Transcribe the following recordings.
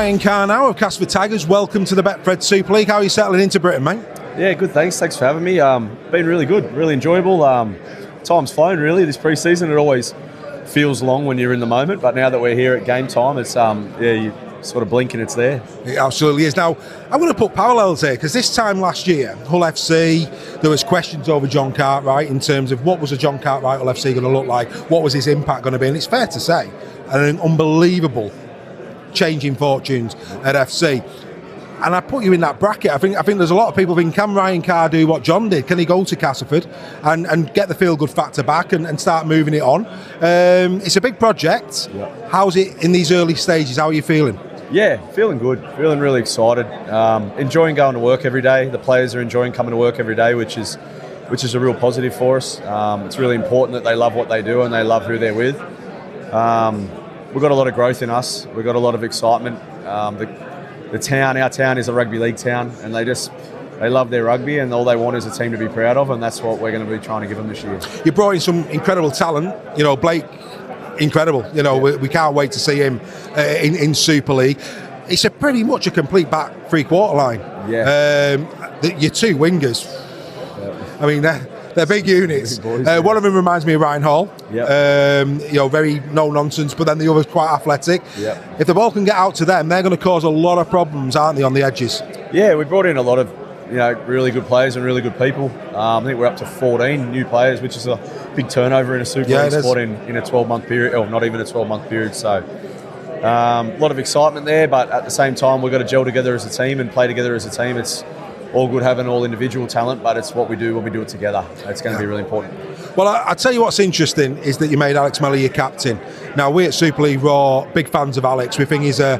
Ryan Carr now of Castleford Tigers. Welcome to the Betfred Super League. How are you settling into Britain, mate? Yeah, good, thanks. Thanks for having me. Been really good, really enjoyable. Time's flown, really, this pre-season. It always feels long when you're in the moment, but now that we're here at game time, it's you sort of blink and it's there. It absolutely is. Now, I'm going to put parallels here, because this time last year, Hull FC, there was questions over John Cartwright in terms of what was a John Cartwright Hull FC going to look like, what was his impact going to be, and it's fair to say, an unbelievable change in fortunes at FC. And I put you in that bracket. I think there's a lot of people thinking, can Ryan Carr do what John did? Can he go to Castleford and get the feel-good factor back and start moving it on? It's a big project. Yeah. How's it in these early stages? How are you feeling? Yeah, feeling good. Feeling really excited. Enjoying going to work every day. The players are enjoying coming to work every day, which is a real positive for us. It's really important that they love what they do and they love who they're with. We've got a lot of growth in us. We've got a lot of excitement. Our town is a rugby league town, and they love their rugby, and all they want is a team to be proud of, and that's what we're going to be trying to give them this year. You brought in some incredible talent, Blake, incredible. We can't wait to see him in Super League. It's pretty much a complete back three-quarter line. Yeah. Your two wingers. Yeah. I mean, they're big units. Boys, yeah. One of them reminds me of Ryan Hall. Yep. Very no nonsense, but then the other's quite athletic. Yep. If the ball can get out to them, they're going to cause a lot of problems, aren't they, on the edges? Yeah, we brought in a lot of really good players and really good people. I think we're up to 14 new players, which is a big turnover in a Super League sport in a 12-month period, or not even a 12-month period. So a lot of excitement there, but at the same time, we've got to gel together as a team and play together as a team. It's all good having all individual talent, but it's what we do when we do it together. It's going to be really important. Well, I'll tell you what's interesting is that you made Alex Mellor your captain. Now, we at Super League Raw, big fans of Alex. We think he's a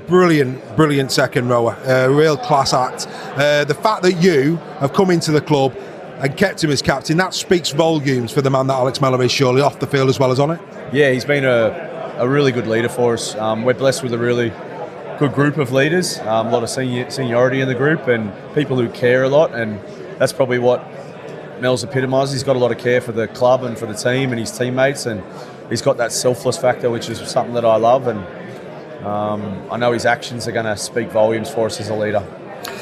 brilliant second rower, a real class act. The fact that you have come into the club and kept him as captain, that speaks volumes for the man that Alex Mellor is, surely, off the field as well as on it. Yeah, he's been a really good leader for us. We're blessed with a really good group of leaders, a lot of seniority in the group and people who care a lot, and that's probably what Mel's epitomised. He's got a lot of care for the club and for the team and his teammates, and he's got that selfless factor, which is something that I love, and I know his actions are going to speak volumes for us as a leader.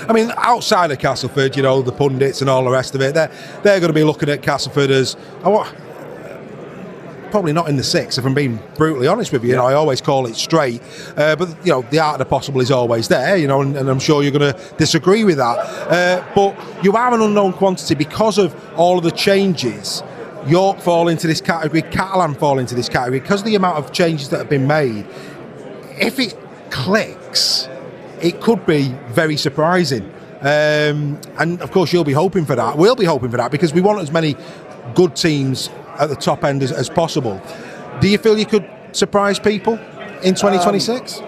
I mean, outside of Castleford, the pundits and all the rest of it, they're going to be looking at Castleford as probably not in the six, if I'm being brutally honest with you. I always call it straight, but the art of the possible is always there, and I'm sure you're going to disagree with that. But you are an unknown quantity because of all of the changes. York fall into this category, Catalan fall into this category because of the amount of changes that have been made. If it clicks, it could be very surprising. And of course, you'll be hoping for that. We'll be hoping for that because we want as many good teams at the top end as possible. Do you feel you could surprise people in 2026?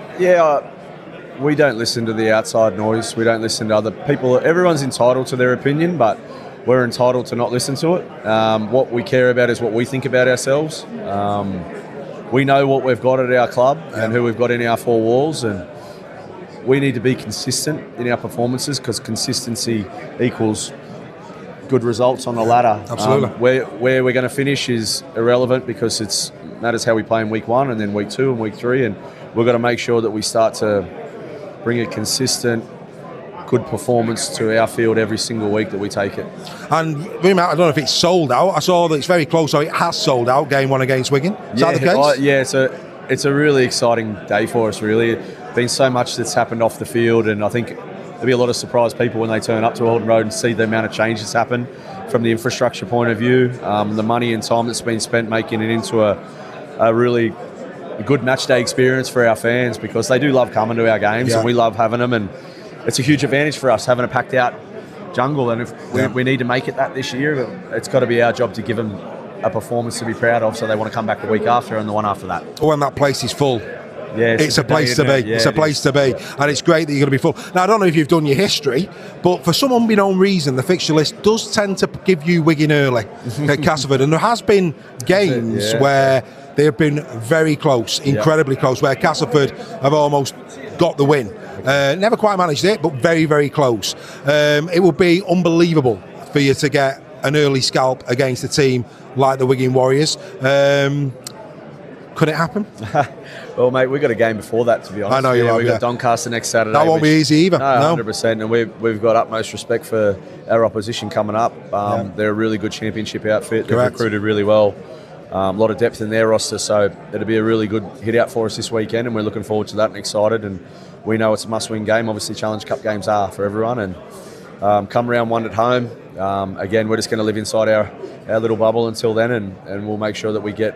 We don't listen to the outside noise. We don't listen to other people. Everyone's entitled to their opinion, but we're entitled to not listen to it. What we care about is what we think about ourselves. We know what we've got at our club and who we've got in our four walls, and we need to be consistent in our performances because consistency equals good results on the ladder. Absolutely. Where we're going to finish is irrelevant because it matters how we play in week 1 and then week 2 and week 3, and we've got to make sure that we start to bring a consistent, good performance to our field every single week that we take it. And I don't know if it's sold out. I saw that it's very close, so it has sold out, game 1 against Wigan. Is that the case? It's a really exciting day for us, really. Been so much that's happened off the field, and I think there'll be a lot of surprised people when they turn up to Alden Road and see the amount of change that's happened from the infrastructure point of view, the money and time that's been spent making it into a really good match day experience for our fans, because they do love coming to our games and we love having them, and it's a huge advantage for us having a packed out jungle, and if we need to make it that this year, it's got to be our job to give them a performance to be proud of, so they want to come back the week after and the one after that. When that place is full. Yeah, it's a place to be. It's a place to be, and it's great that you're going to be full. Now, I don't know if you've done your history, but for some unbeknown reason, the fixture list does tend to give you Wigan early at Castleford, and there has been games where they have been very close, incredibly close, where Castleford have almost got the win. Never quite managed it, but very, very close. It would be unbelievable for you to get an early scalp against a team like the Wigan Warriors. Could it happen? Well, mate, we've got a game before that, to be honest. I know you have, We've got Doncaster next Saturday. That won't be easy either. No, 100%. And we've got utmost respect for our opposition coming up. They're a really good championship outfit. They've recruited really well. A lot of depth in their roster, so it'll be a really good hit out for us this weekend, and we're looking forward to that and excited. And we know it's a must-win game. Obviously, Challenge Cup games are for everyone. And come round one at home. Again, we're just going to live inside our little bubble until then, and we'll make sure that we get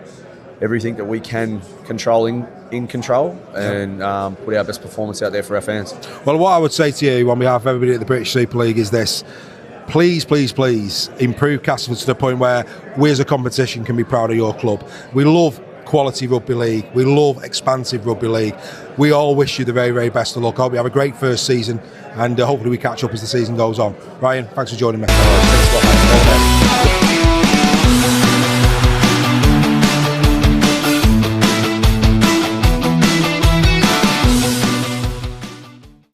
everything that we can control in control and put our best performance out there for our fans. Well, what I would say to you on behalf of everybody at the British Super League is this: please, please, please improve Castleford to the point where we as a competition can be proud of your club. We love quality rugby league. We love expansive rugby league. We all wish you the very, very best of luck. I hope you have a great first season, and hopefully we catch up as the season goes on. Ryan, thanks for joining me. Thanks a lot, mate.